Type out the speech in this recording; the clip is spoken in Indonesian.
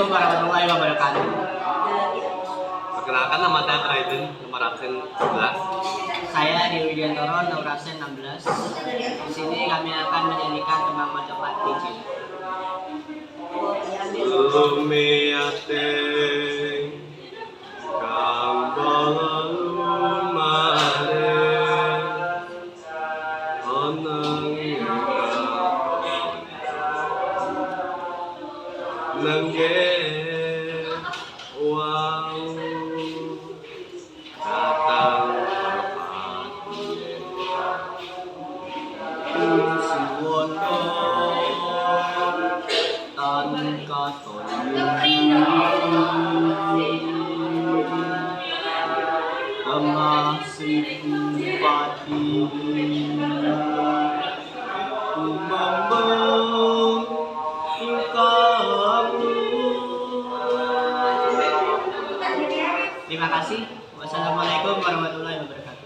Assalamualaikum warahmatullahi wabarakatuh. Perkenalkan, nama saya Traiden, nomor absen 11. Saya Dewi Widiantoro, nomor absen 16. Di sini kami akan menyanyikan tembang Majapahit Cincin. Lumiate kang balumare onang nengge wau datang Suwono tan katon lemah sipati kumambang kamu. Terima kasih. Wassalamualaikum warahmatullahi wabarakatuh.